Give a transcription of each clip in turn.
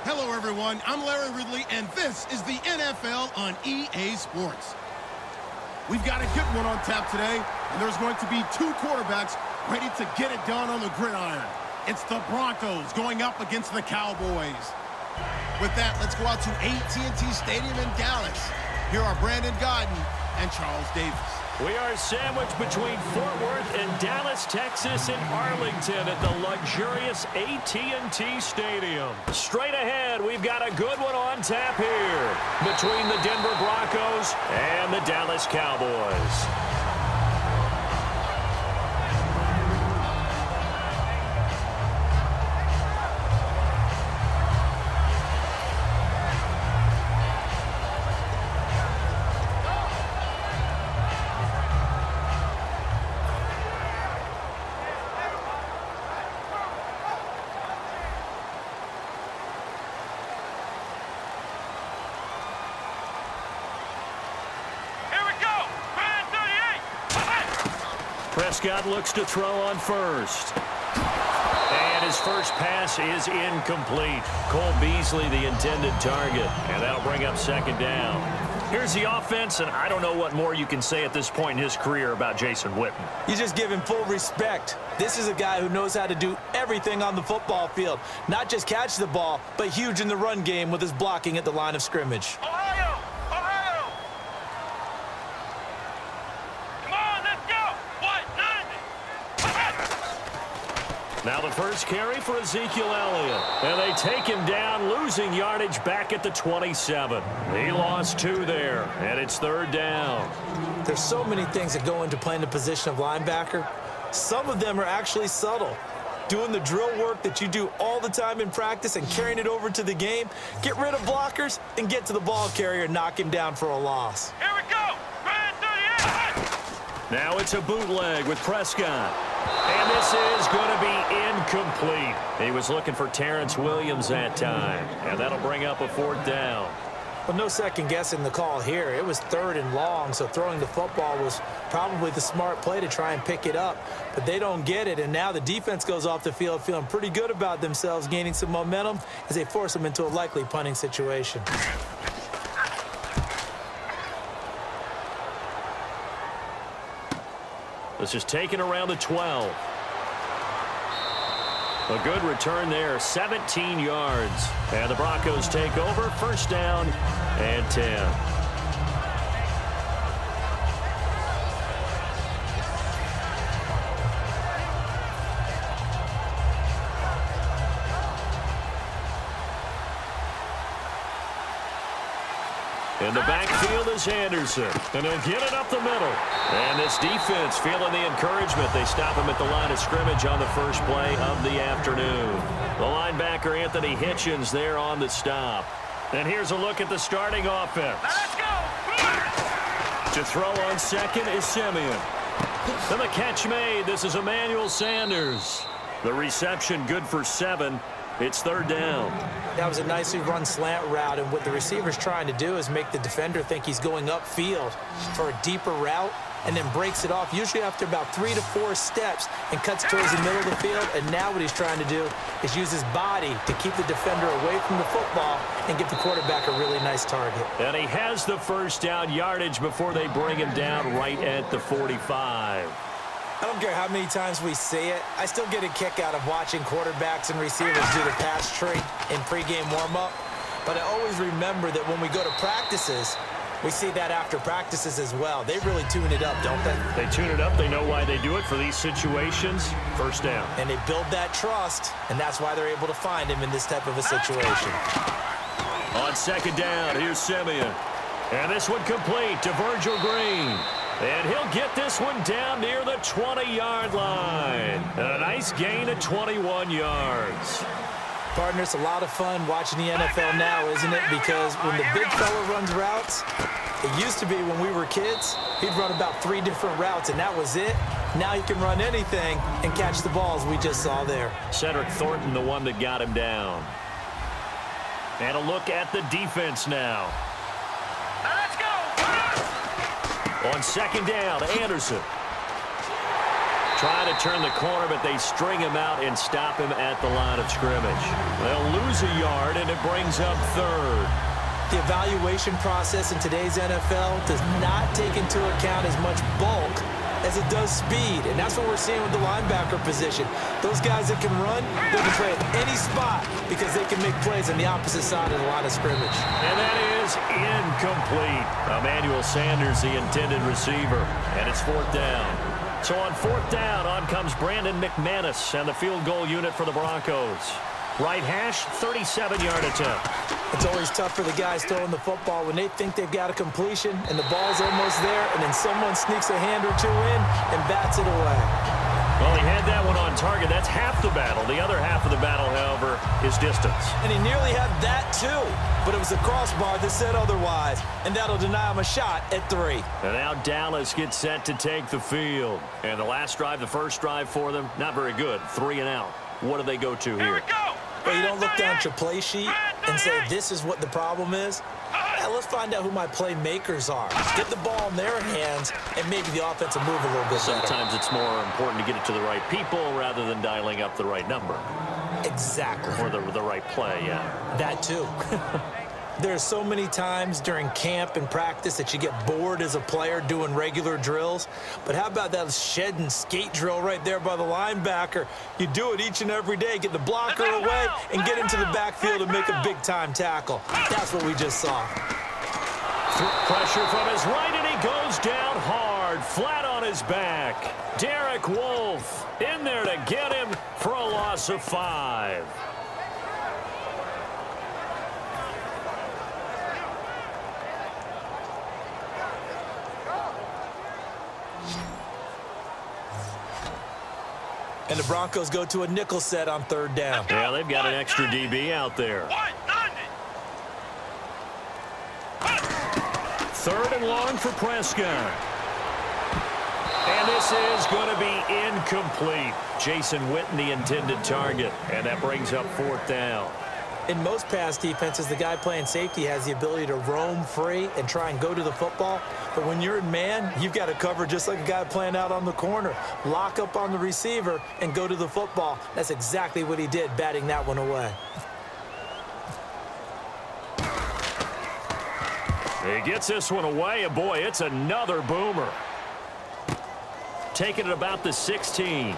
Hello, everyone. I'm Larry Ridley, and this is the NFL on EA Sports. We've got a good one on tap today, and there's going to be two quarterbacks ready to get it done on the gridiron. It's the Broncos going up against the Cowboys. With that, let's go out to AT&T Stadium in Dallas. Here are Brandon Godden and Charles Davis. We are sandwiched between Fort Worth and Dallas, Texas, and Arlington at the luxurious AT&T Stadium. Straight ahead, we've got a good one on tap here between the Denver Broncos and the Dallas Cowboys. Prescott looks to throw on first. And his first pass is incomplete. Cole Beasley, the intended target. And that'll bring up second down. Here's the offense, and I don't know what more you can say at this point in his career about Jason Witten. You just give him full respect. This is a guy who knows how to do everything on the football field. Not just catch the ball, but huge in the run game with his blocking at the line of scrimmage. Now the first carry for Ezekiel Elliott. And they take him down, losing yardage back at the 27. He lost 2 there, and it's third down. There's so many things that go into playing the position of linebacker. Some of them are actually subtle. Doing the drill work that you do all the time in practice and carrying it over to the game. Get rid of blockers and get to the ball carrier and knock him down for a loss. Here we go! Ryan 38! Now it's a bootleg with Prescott. And this is going to be incomplete. He was looking for Terrence Williams that time. And that'll bring up a fourth down. Well, no second guessing the call here. It was third and long, so throwing the football was probably the smart play to try and pick it up. But they don't get it, and now the defense goes off the field feeling pretty good about themselves, gaining some momentum as they force them into a likely punting situation. This is taken around the 12. A good return there, 17 yards. And the Broncos take over, first down and 10. In the backfield is Anderson, and he'll get it up the middle. And this defense feeling the encouragement. They stop him at the line of scrimmage on the first play of the afternoon. The linebacker, Anthony Hitchens, there on the stop. And here's a look at the starting offense. Let's go! To throw on second is Simeon. And the catch made. This is Emmanuel Sanders. The reception good for 7. It's third down. That was a nicely run slant route, and what the receiver's trying to do is make the defender think he's going upfield for a deeper route and then breaks it off, usually after about 3 to 4 steps, and cuts towards the middle of the field. And now what he's trying to do is use his body to keep the defender away from the football and give the quarterback a really nice target. And he has the first down yardage before they bring him down right at the 45. I don't care how many times we say it, I still get a kick out of watching quarterbacks and receivers do the pass tree in pregame warm-up. But I always remember that when we go to practices, we see that after practices as well. They really tune it up, don't they? They tune it up. They know why they do it for these situations. First down. And they build that trust, and that's why they're able to find him in this type of a situation. On second down, here's Simeon. And this one complete to Virgil Green. And he'll get this one down near the 20-yard line. And a nice gain of 21 yards. Partner, it's a lot of fun watching the NFL now, isn't it? Because when the big fella runs routes, it used to be when we were kids, he'd run about 3 different routes, and that was it. Now he can run anything and catch the balls we just saw there. Cedric Thornton, the one that got him down. And a look at the defense now. Let's go! On second down, Anderson. Trying to turn the corner, but they string him out and stop him at the line of scrimmage. They'll lose a yard, and it brings up third. The evaluation process in today's NFL does not take into account as much bulk as it does speed, and that's what we're seeing with the linebacker position. Those guys that can run, they can play at any spot because they can make plays on the opposite side of the line of scrimmage. And that is incomplete. Emmanuel Sanders, the intended receiver, and it's fourth down. So on fourth down, on comes Brandon McManus and the field goal unit for the Broncos. Right hash, 37-yard attempt. It's always tough for the guys throwing the football when they think they've got a completion and the ball's almost there, and then someone sneaks a hand or two in and bats it away. Well, he had that one on target. That's half the battle. The other half of the battle, however, is distance. And he nearly had that, too. But it was the crossbar that said otherwise, and that'll deny him a shot at 3. And now Dallas gets set to take the field. And the last drive, the first drive for them, not very good. 3 and out. What do they go to Here we here? go. Well, you don't look down at your play sheet and say, this is what the problem is. Yeah, let's find out who my playmakers are. Get the ball in their hands, and maybe the offense will move a little bit better. Sometimes it's more important to get it to the right people rather than dialing up the right number. Exactly. Or the right play, yeah. That, too. There's so many times during camp and practice that you get bored as a player doing regular drills. But how about that shed and skate drill right there by the linebacker? You do it each and every day. Get the blocker away and get into the backfield and make a big-time tackle. That's what we just saw. Pressure from his right, and he goes down hard, flat on his back. Derek Wolfe in there to get him for a loss of 5. And the Broncos go to a nickel set on third down. Yeah, they've got an extra DB out there. Third and long for Prescott. And this is going to be incomplete. Jason Witten, the intended target. And that brings up fourth down. In most pass defenses, the guy playing safety has the ability to roam free and try and go to the football. But when you're in man, you've got to cover just like a guy playing out on the corner. Lock up on the receiver and go to the football. That's exactly what he did, batting that one away. He gets this one away, and boy, it's another boomer. Taking it about the 16.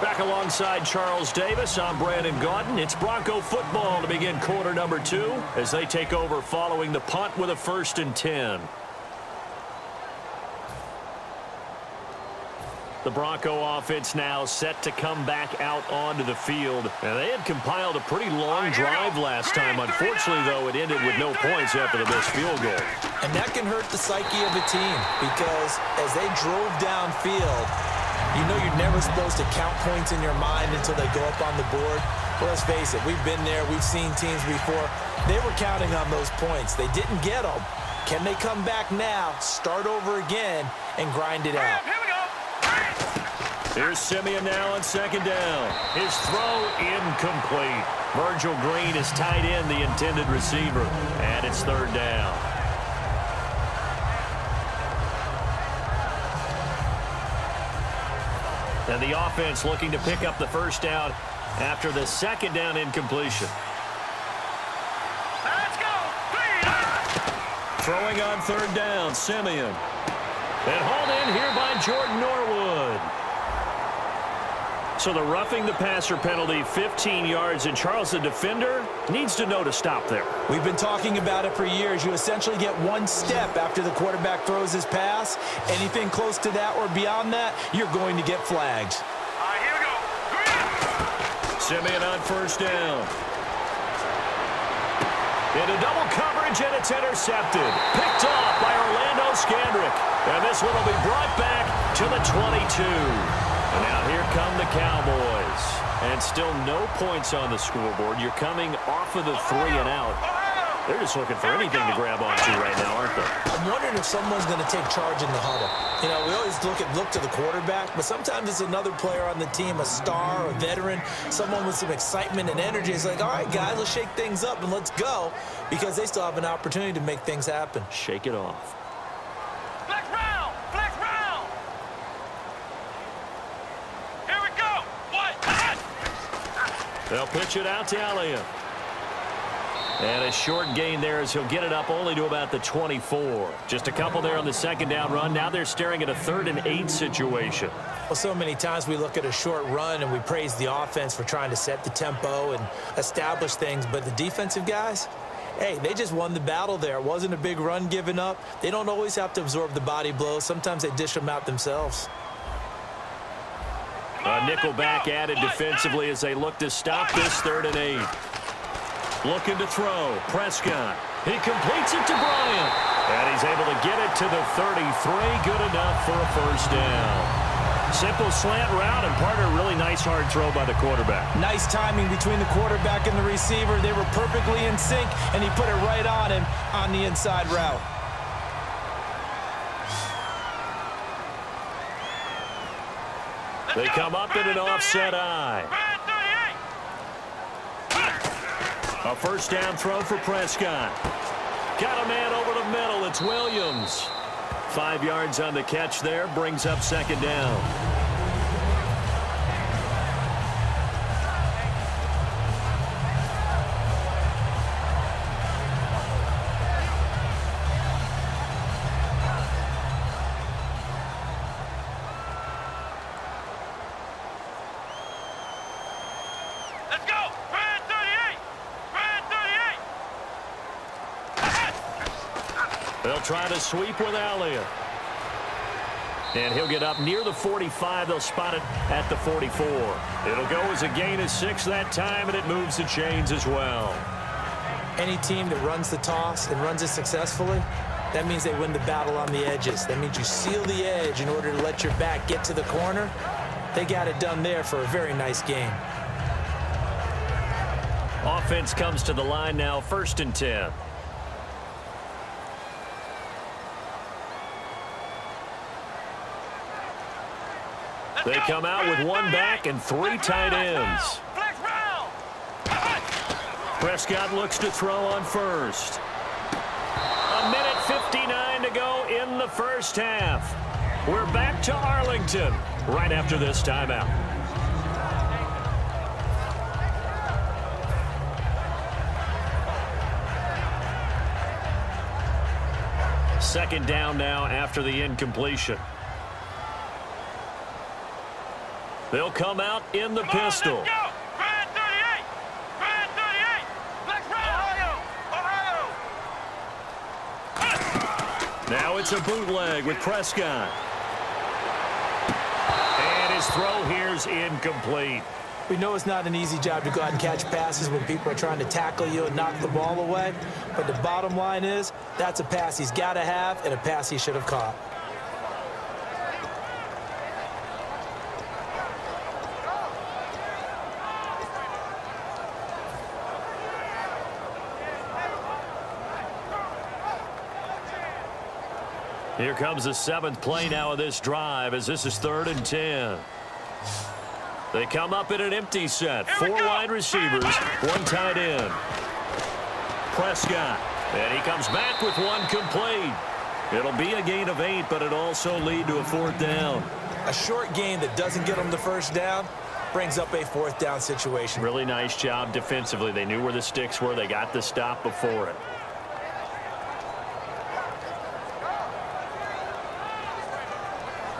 Back alongside Charles Davis, I'm Brandon Gaudin. It's Bronco football to begin quarter number 2 as they take over following the punt with a 1st and 10. The Bronco offense now set to come back out onto the field. And they had compiled a pretty long drive last time. Unfortunately, though, it ended with no points after the missed field goal. And that can hurt the psyche of a team because as they drove downfield, you know you're never supposed to count points in your mind until they go up on the board. Well, let's face it, we've been there. We've seen teams before. They were counting on those points. They didn't get them. Can they come back now, start over again, and grind it out? Here we go. Here's Simeon now on 2nd down. His throw incomplete. Virgil Green is tied in, the intended receiver, and it's 3rd down. And the offense looking to pick up the 1st down after the 2nd down incompletion. Let's go. Throwing on 3rd down, Simeon. And hauled in here by Jordan Norwood. So the roughing the passer penalty, 15 yards, and Charles, the defender, needs to know to stop there. We've been talking about it for years. You essentially get 1 step after the quarterback throws his pass. Anything close to that or beyond that, you're going to get flagged. Here we go. Simeon on 1st down. Into double coverage, and it's intercepted. Picked off by Orlando Scandrick. And this one will be brought back to the 22. And now here come the Cowboys. And still no points on the scoreboard. You're coming off of the 3 and out. They're just looking for anything to grab onto right now, aren't they? I'm wondering if someone's going to take charge in the huddle. You know, we always look to the quarterback, but sometimes it's another player on the team, a star, a veteran, someone with some excitement and energy. It's like, all right, guys, let's shake things up and let's go, because they still have an opportunity to make things happen. Shake it off. Let's They'll pitch it out to Elliott. And a short gain there as he'll get it up only to about the 24. Just a couple there on the second down run. Now they're staring at a 3rd and 8 situation. Well, so many times we look at a short run and we praise the offense for trying to set the tempo and establish things. But the defensive guys, hey, they just won the battle there. It wasn't a big run given up. They don't always have to absorb the body blows. Sometimes they dish them out themselves. A nickel back added defensively as they look to stop this 3rd and 8. Looking to throw. Prescott. He completes it to Bryant. And he's able to get it to the 33. Good enough for a first down. Simple slant route, and partner, really nice hard throw by the quarterback. Nice timing between the quarterback and the receiver. They were perfectly in sync, and he put it right on him on the inside route. They come up in an offset eye. A first down throw for Prescott. Got a man over the middle. It's Williams. 5 yards on the catch there. Brings up second down. Let's go! Red 38! Red 38! They'll try to sweep with Elliott. And he'll get up near the 45. They'll spot it at the 44. It'll go as a gain of 6 that time, and it moves the chains as well. Any team that runs the toss and runs it successfully, that means they win the battle on the edges. That means you seal the edge in order to let your back get to the corner. They got it done there for a very nice game. Offense comes to the line now, 1st and 10. They come out with 1 back and 3 tight ends. Prescott looks to throw on first. 1:59 to go in the first half. We're back to Arlington right after this timeout. Second down now after the incompletion. They'll come out in the pistol. Now it's a bootleg with Prescott. And his throw here's incomplete. We know it's not an easy job to go out and catch passes when people are trying to tackle you and knock the ball away. But the bottom line is, that's a pass he's got to have and a pass he should have caught. Here comes the 7th play now of this drive as this is 3rd and 10. They come up in an empty set. 4 wide receivers, 1 tight end. Prescott. And he comes back with 1 complete. It'll be a gain of 8, but it'll also lead to a 4th down. A short gain that doesn't get them the first down brings up a 4th down situation. Really nice job defensively. They knew where the sticks were. They got the stop before it.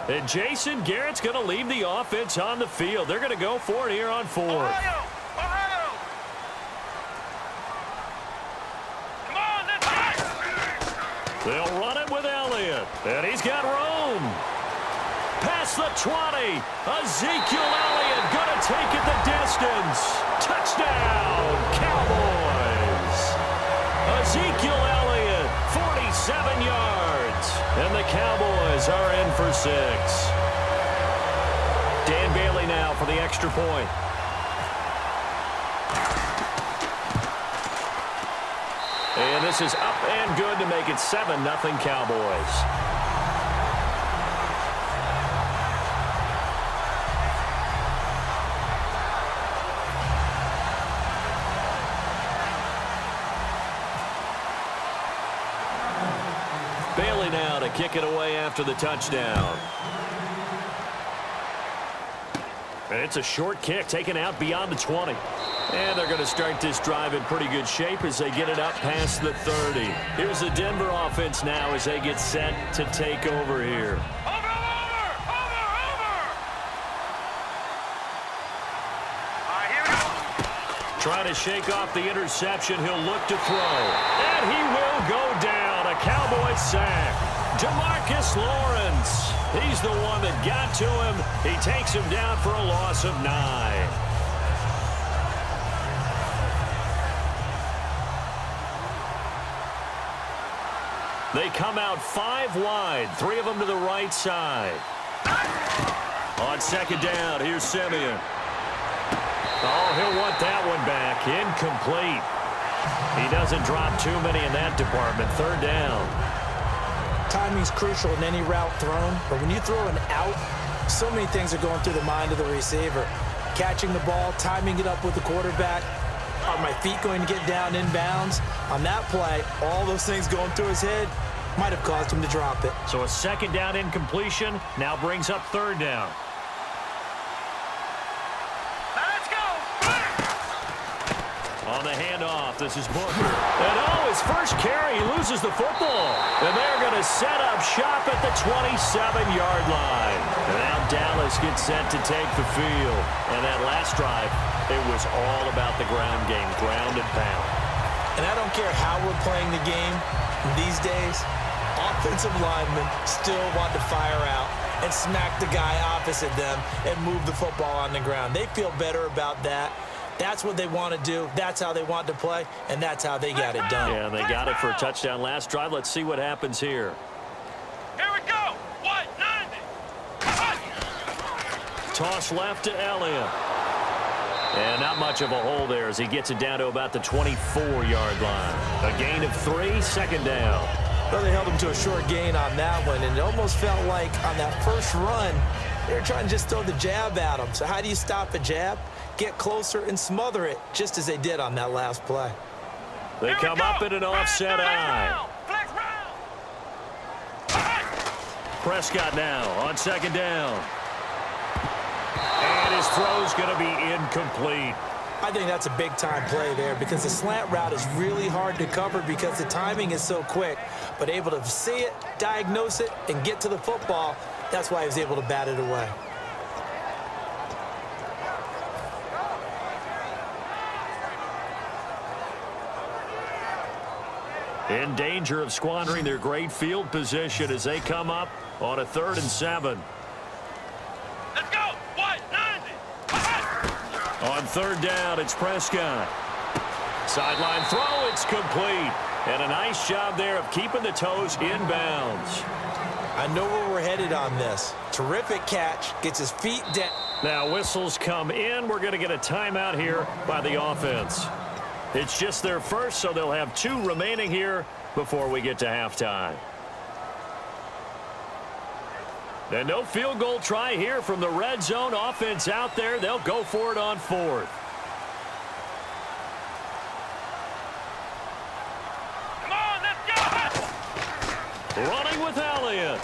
And Jason Garrett's going to leave the offense on the field. They're going to go for it here on 4th. Ohio! Come on, let's go! They'll run it with Elliott. And he's got room. Past the 20. Ezekiel Elliott going to take it the distance. Touchdown, Cowboys. Ezekiel Elliott, 47 yards. And the Cowboys are in for 6. Dan Bailey now for the extra point. And this is up and good to make it 7-0 Cowboys. Bailey now to kick it away after the touchdown. And it's a short kick taken out beyond the 20. And they're going to start this drive in pretty good shape as they get it up past the 30. Here's the Denver offense now as they get set to take over here. Trying to shake off the interception. He'll look to throw. And he will go down. A Cowboy sack. DeMarcus Lawrence. He's the one that got to him. He takes him down for a loss of 9. They come out 5 wide. 3 of them to the right side. On second down, here's Simeon. Oh, he'll want that one back. Incomplete. He doesn't drop too many in that department. Third down. Timing's crucial in any route thrown, but when you throw an out, so many things are going through the mind of the receiver. Catching the ball, timing it up with the quarterback. Are my feet going to get down inbounds? On that play, all those things going through his head might have caused him to drop it. So a second down incompletion now brings up third down. On the handoff, this is Booker. And his first carry, he loses the football. And they're going to set up shop at the 27-yard line. And now Dallas gets set to take the field. And that last drive, it was all about the ground game, ground and pound. And I don't care how we're playing the game these days, offensive linemen still want to fire out and smack the guy opposite them and move the football on the ground. They feel better about that. That's what they want to do. That's how they want to play, and that's how they got it done. Yeah, they got it for a touchdown last drive. Let's see what happens here. Here we go. 190. Toss left to Elliott. And not much of a hole there as he gets it down to about the 24-yard line. A gain of 3, second down. Well, they held him to a short gain on that one, and it almost felt like on that first run, they were trying to just throw the jab at him. So how do you stop a jab? Get closer and smother it, just as they did on that last play. They come up in an offset eye. Prescott now on second down. And his throw's going to be incomplete. I think that's a big-time play there because the slant route is really hard to cover because the timing is so quick. But able to see it, diagnose it, and get to the football, that's why he was able to bat it away. In danger of squandering their great field position as they come up on a 3rd and 7. Let's go. 190. On third down, it's Prescott. Sideline throw, it's complete. And a nice job there of keeping the toes inbounds. I know where we're headed on this. Terrific catch, gets his feet down. Now whistles come in. We're going to get a timeout here by the offense. It's just their first, so they'll have 2 remaining here before we get to halftime. And no field goal try here from the red zone offense out there. They'll go for it on 4th. Come on, let's go. Running with Elliott.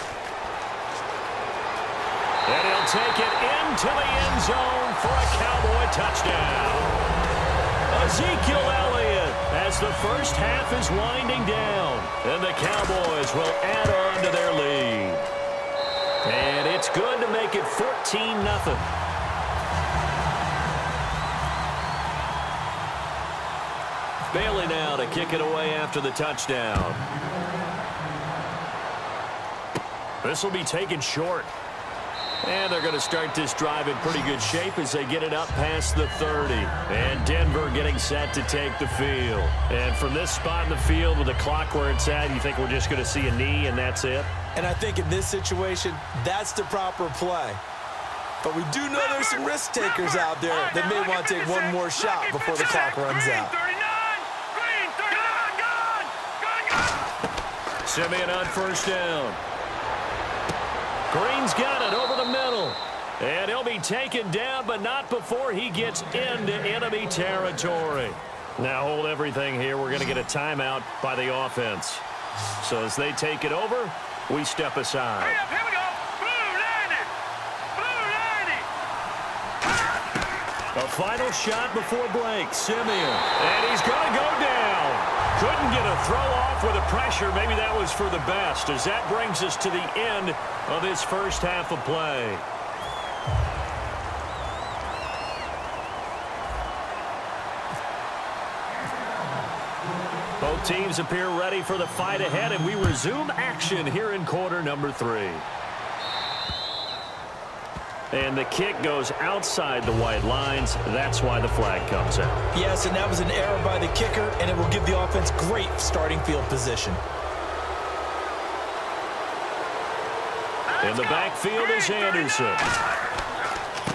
And he'll take it into the end zone for a Cowboy touchdown. Ezekiel Elliott as the first half is winding down. And the Cowboys will add on to their lead. And it's good to make it 14-0. Bailey now to kick it away after the touchdown. This will be taken short. And they're going to start this drive in pretty good shape as they get it up past the 30. And Denver getting set to take the field. And from this spot in the field with the clock where it's at, you think we're just going to see a knee and that's it? And I think in this situation, that's the proper play. But we do know there's some risk takers out there that may want to take one more shot before the clock runs out. Simeon on first down. Green's got it over the middle. And he'll be taken down, but not before he gets into enemy territory. Now hold everything here. We're going to get a timeout by the offense. So as they take it over, we step aside. Hurry up, here we go. Blue 90. Blue 90. A final shot before break. Simeon. And he's going to go down. Couldn't get a throw off with the pressure. Maybe that was for the best, as that brings us to the end of this first half of play. Both teams appear ready for the fight ahead, and we resume action here in quarter number 3. And the kick goes outside the white lines. That's why the flag comes out. Yes, and that was an error by the kicker, and it will give the offense great starting field position. In the backfield is Anderson.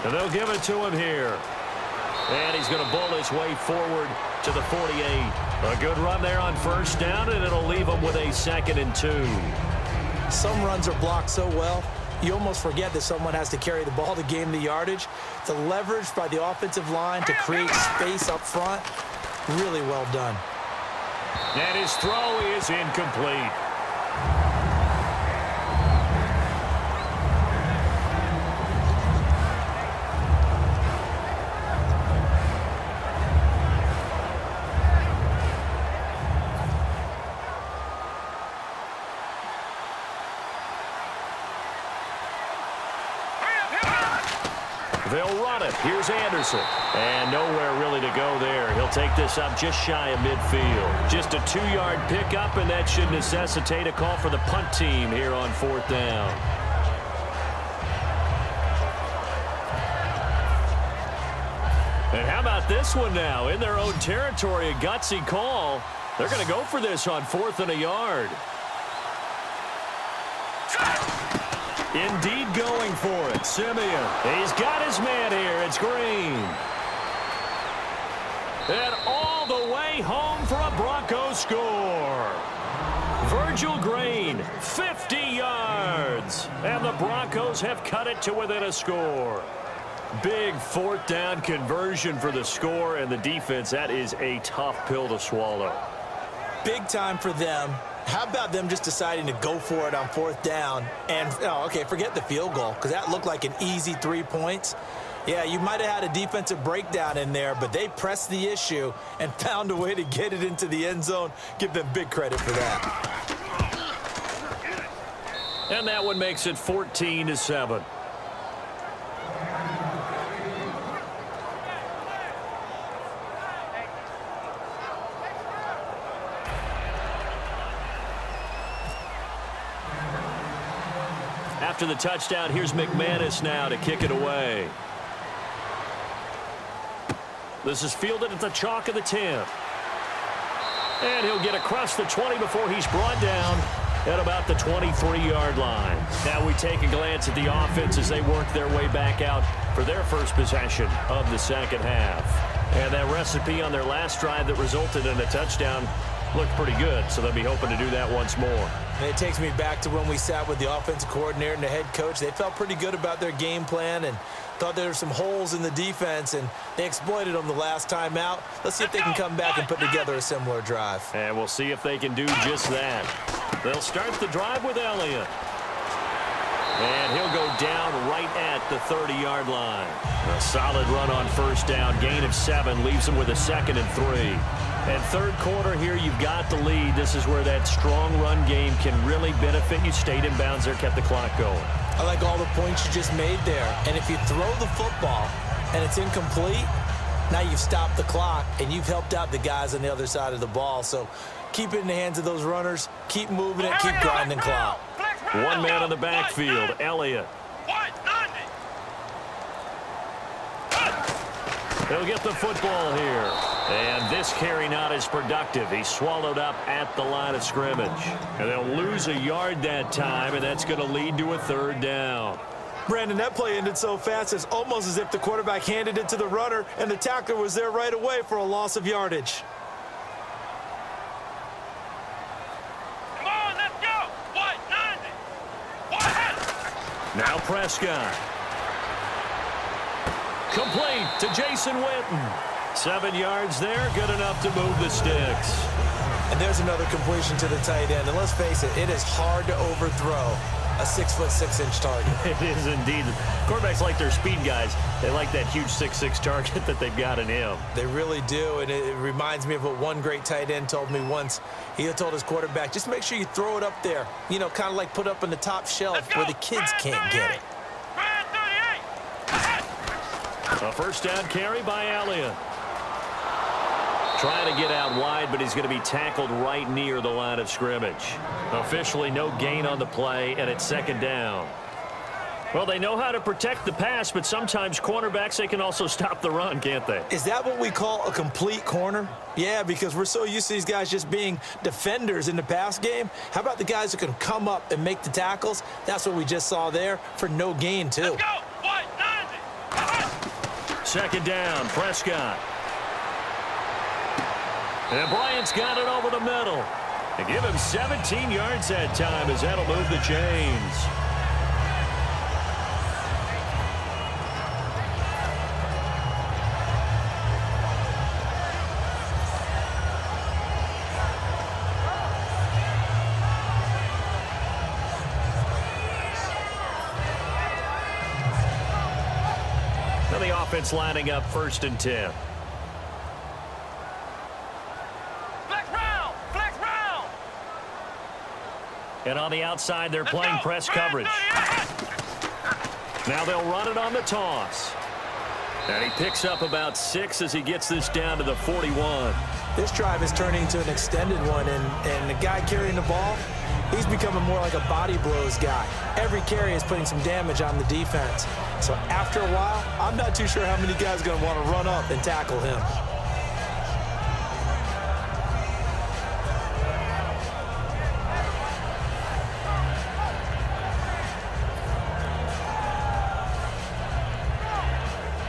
And they'll give it to him here. And he's going to bull his way forward to the 48. A good run there on first down, and it'll leave him with a 2nd and 2. Some runs are blocked so well, you almost forget that someone has to carry the ball to gain the yardage. The leverage by the offensive line to create space up front, really well done. And his throw is incomplete. They'll run it. Here's Anderson. And nowhere really to go there. He'll take this up just shy of midfield. Just a 2-yard pickup, and that should necessitate a call for the punt team here on 4th down. And how about this one now? In their own territory, a gutsy call. They're going to go for this on 4th and a yard. Indeed going for it. Simeon. He's got his man here. It's Green. And all the way home for a Broncos score. Virgil Green, 50 yards. And the Broncos have cut it to within a score. Big 4th down conversion for the score, and the defense, that is a tough pill to swallow. Big time for them. How about them just deciding to go for it on 4th down? And, okay, forget the field goal, because that looked like an easy 3 points. Yeah, you might have had a defensive breakdown in there, but they pressed the issue and found a way to get it into the end zone. Give them big credit for that. And that one makes it 14-7. After the touchdown, here's McManus now to kick it away. This is fielded at the chalk of the 10. And he'll get across the 20 before he's brought down at about the 23-yard line. Now we take a glance at the offense as they work their way back out for their first possession of the second half. And that recipe on their last drive that resulted in a touchdown looked pretty good, so they'll be hoping to do that once more. And it takes me back to when we sat with the offensive coordinator and the head coach. They felt pretty good about their game plan and thought there were some holes in the defense, and they exploited them the last time out. Let's see if they can come back and put together a similar drive. And we'll see if they can do just that. They'll start the drive with Elliott. And he'll go down right at the 30-yard line. A solid run on first down. Gain of 7 leaves him with a 2nd and 3. And third quarter here, you've got the lead. This is where that strong run game can really benefit you. Stayed in bounds there, kept the clock going. I like all the points you just made there. And if you throw the football and it's incomplete, now you've stopped the clock and you've helped out the guys on the other side of the ball. So keep it in the hands of those runners. Keep moving it. Keep grinding clock. One man on the backfield, Elliott. He'll get the football here. And this carry not as productive. He's swallowed up at the line of scrimmage. And they'll lose a yard that time, and that's going to lead to a 3rd down. Brandon, that play ended so fast, it's almost as if the quarterback handed it to the runner, and the tackler was there right away for a loss of yardage. Come on, let's go. What? 90. What? Now Prescott. Complete to Jason Witten. 7 yards there, good enough to move the sticks. And there's another completion to the tight end. And let's face it, it is hard to overthrow a 6'6" target. It is indeed. Quarterbacks like their speed guys. They like that huge 6'6" target that they've got in him. They really do, and it reminds me of what one great tight end told me once. He told his quarterback, just make sure you throw it up there, you know, kind of like put up on the top shelf where the kids can't get it. A first down carry by Elliott. Trying to get out wide, but he's going to be tackled right near the line of scrimmage. Officially no gain on the play, and it's second down. Well, they know how to protect the pass, but sometimes cornerbacks, they can also stop the run, can't they? Is that what we call a complete corner? Yeah, because we're so used to these guys just being defenders in the pass game. How about the guys who can come up and make the tackles? That's what we just saw there for no gain, too. Let's go. What? 90. Second down, Prescott. And Bryant's got it over the middle. And give him 17 yards that time as that'll move the chains. Now the offense lining up 1st and 10. And on the outside, they're playing press coverage. Now they'll run it on the toss. And he picks up about 6 as he gets this down to the 41. This drive is turning into an extended one, and the guy carrying the ball, he's becoming more like a body blows guy. Every carry is putting some damage on the defense. So after a while, I'm not too sure how many guys are going to want to run up and tackle him.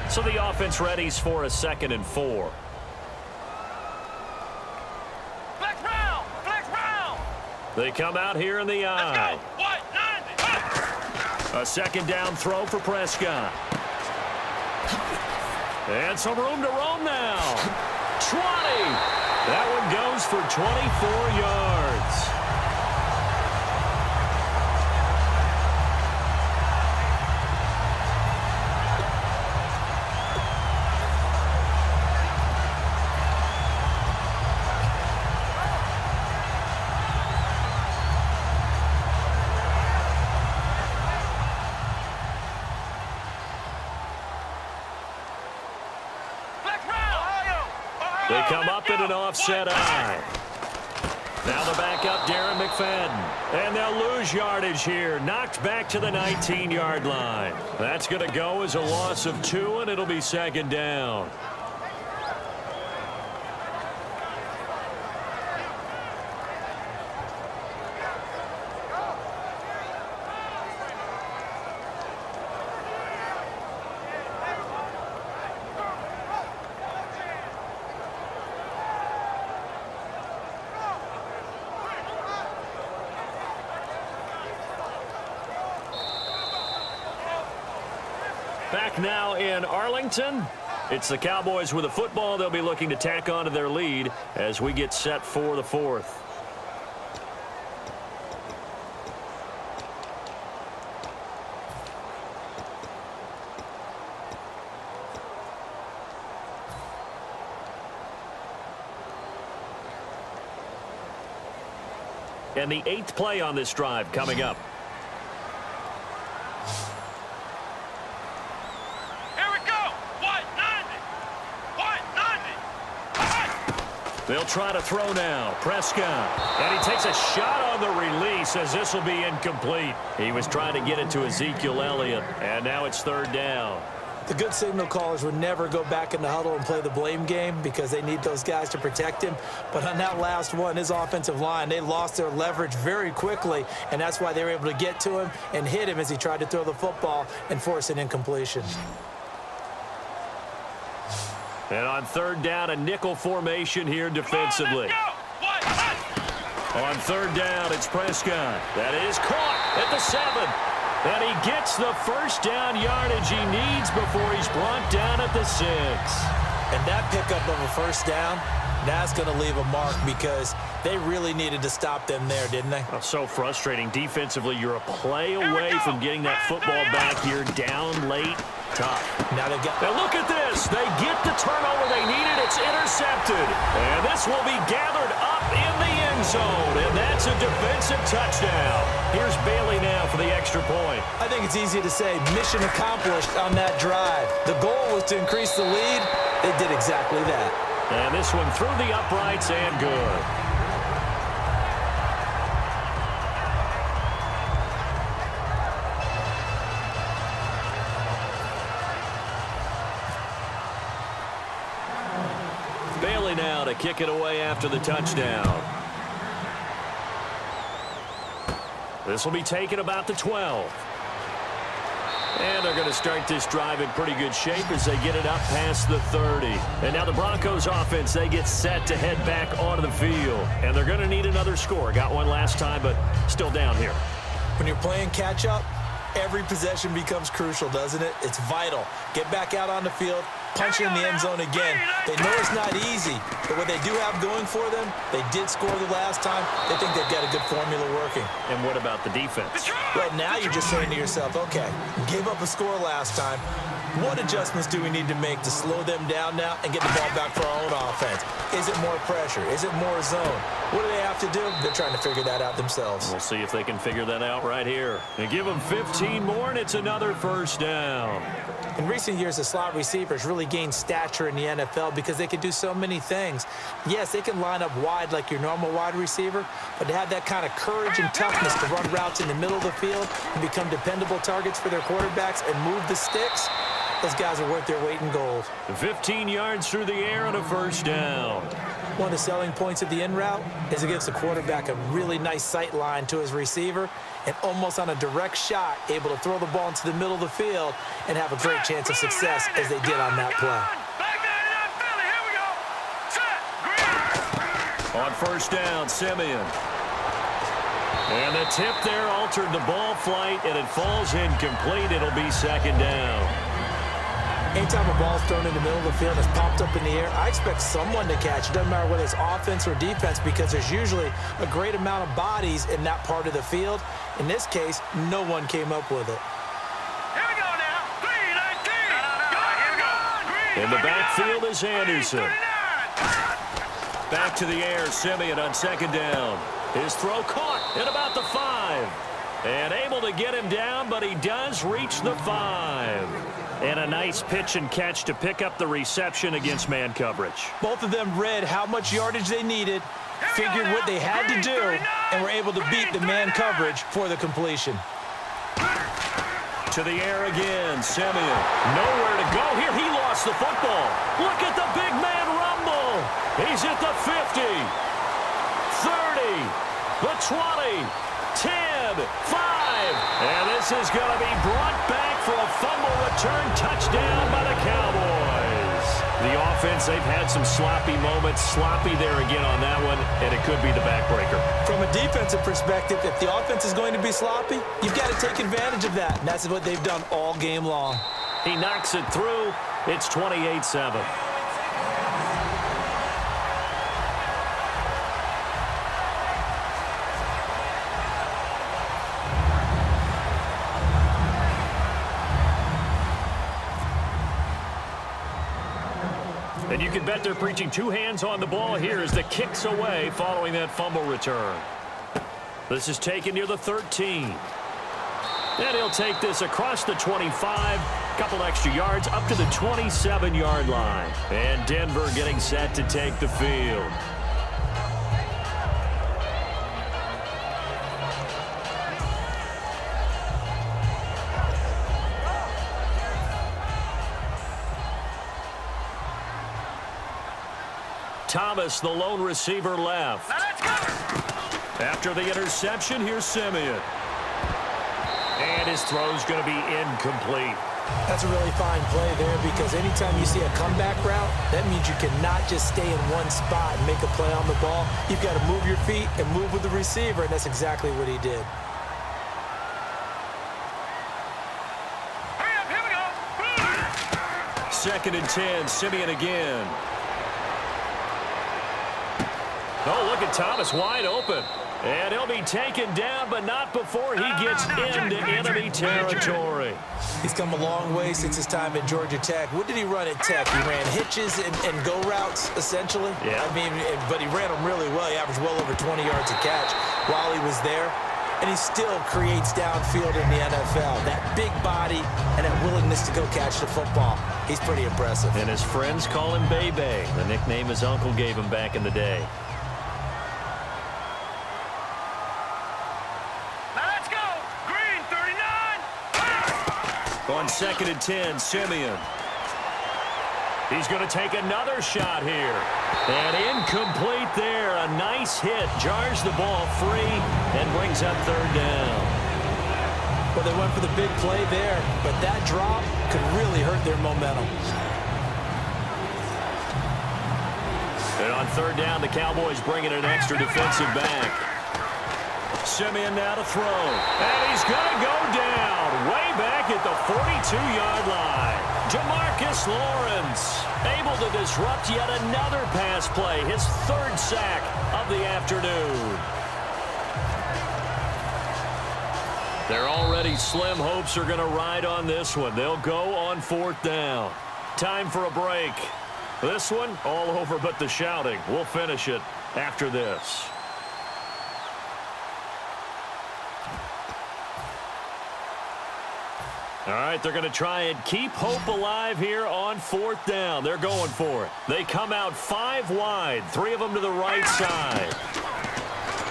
So the offense readies for a 2nd and 4. Flex round. Flex round. They come out here in the eye. Let's go. What? 90. A 2nd down throw for Prescott. And some room to roam now. 20. That one goes for 24 yards. They come up in an offset eye. Now the backup, Darren McFadden. And they'll lose yardage here. Knocked back to the 19-yard line. That's going to go as a loss of 2, and it'll be 2nd down. Back now in Arlington. It's the Cowboys with a football. They'll be looking to tack on to their lead as we get set for the 4th. And the 8th play on this drive coming up. They'll try to throw now. Prescott. And he takes a shot on the release as this will be incomplete. He was trying to get it to Ezekiel Elliott, and now it's 3rd down. The good signal callers would never go back in the huddle and play the blame game because they need those guys to protect him. But on that last one, his offensive line, they lost their leverage very quickly, and that's why they were able to get to him and hit him as he tried to throw the football and force an incompletion. And on 3rd down, a nickel formation here defensively. On 3rd down, it's Prescott. That is caught at the 7. And he gets the first down yardage he needs before he's brought down at the 6. And that pickup of a first down, that's going to leave a mark because They really needed to stop them there, didn't they? Oh, so frustrating. Defensively, you're a play away from getting that football back here, down late. Tough. Now they've got... Now look at this. They get the turnover they needed. It's intercepted. And this will be gathered up in the end zone. And that's a defensive touchdown. Here's Bailey now for the extra point. I think it's easy to say mission accomplished on that drive. The goal was to increase the lead. They did exactly that. And this one through the uprights and good. Bailey now to kick it away after the touchdown. This will be taken about the 12. And they're going to start this drive in pretty good shape as they get it up past the 30. And now the Broncos offense, they get set to head back onto the field. And they're going to need another score. Got one last time, but still down here. When you're playing catch-up, every possession becomes crucial, doesn't it? It's vital. Get back out on the field, punch it in the end zone again. They know it's not easy, but what they do have going for them, they did score the last time. They think they've got a good formula working. And what about the defense? Well, now you're just saying to yourself, okay, gave up a score last time. What adjustments do we need to make to slow them down now and get the ball back for our own offense? Is it more pressure? Is it more zone? What do they have to do? They're trying to figure that out themselves. We'll see if they can figure that out right here. And give them 15 more, and it's another first down. In recent years, the slot receivers really gained stature in the NFL because they can do so many things. Yes, they can line up wide like your normal wide receiver, but to have that kind of courage and toughness to run routes in the middle of the field and become dependable targets for their quarterbacks and move the sticks, those guys are worth their weight in gold. 15 yards through the air and a first down. One of the selling points of the in route is it gives the quarterback a really nice sight line to his receiver and almost on a direct shot able to throw the ball into the middle of the field and have a great chance of success as they did on that play. On first down, Simeon. And the tip there altered the ball flight, and it falls incomplete. It'll be second down. Anytime a ball's thrown in the middle of the field and it's popped up in the air, I expect someone to catch it. Doesn't matter whether it's offense or defense because there's usually a great amount of bodies in that part of the field. In this case, no one came up with it. Here we go now. 3-19. In the backfield is Anderson. Back to the air, Simeon on second down. His throw caught at about the 5. And able to get him down, but he does reach the 5. And a nice pitch and catch to pick up the reception against man coverage. Both of them read how much yardage they needed, figured what they had to do, and were able to beat the man coverage for the completion. To the air again, Simeon. Nowhere to go here. He lost the football. Look at the big man rumble. He's at the 50, 30, the 20, 10, 5. And this is going to be brought back for a fumble return touchdown by the Cowboys. The offense, they've had some sloppy moments. Sloppy there again on that one, and it could be the backbreaker. From a defensive perspective, if the offense is going to be sloppy, you've got to take advantage of that. And that's what they've done all game long. He knocks it through. It's 28-7. And you can bet they're preaching two hands on the ball here as the kick's away following that fumble return. This is taken near the 13. And he'll take this across the 25, couple extra yards up to the 27-yard line. And Denver getting set to take the field. Thomas, the lone receiver, left. After the interception, here's Simeon. And his throw's going to be incomplete. That's a really fine play there because anytime you see a comeback route, that means you cannot just stay in one spot and make a play on the ball. You've got to move your feet and move with the receiver, and that's exactly what he did. Hurry up, here we go. 2nd and 10, Simeon again. Oh, look at Thomas wide open. And he'll be taken down, but not before he gets into enemy territory. He's come a long way since his time at Georgia Tech. What did he run at Tech? He ran hitches and go routes, essentially. Yeah. I mean, but he ran them really well. He averaged well over 20 yards a catch while he was there. And he still creates downfield in the NFL. That big body and that willingness to go catch the football. He's pretty impressive. And his friends call him Bebe, the nickname his uncle gave him back in the day. On 2nd and 10, Simeon. He's going to take another shot here. And incomplete there. A nice hit. Jars the ball free and brings up 3rd down. Well, they went for the big play there, but that drop could really hurt their momentum. And on 3rd down, the Cowboys bring in an extra defensive back. Simeon now to throw. And he's going to go down way back at the 42-yard line. Jamarcus Lawrence able to disrupt yet another pass play. His 3rd sack of the afternoon. Their already slim hopes are going to ride on this one. They'll go on 4th down. Time for a break. This one all over but the shouting. We'll finish it after this. All right, they're going to try and keep hope alive here on 4th down. They're going for it. They come out 5 wide, 3 of them to the right side.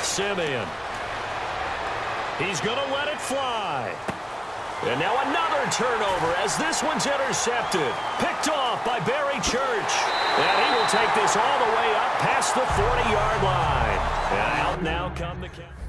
Simeon. He's going to let it fly. And now another turnover as this one's intercepted. Picked off by Barry Church. And he will take this all the way up past the 40-yard line. And out now come the Cowboys.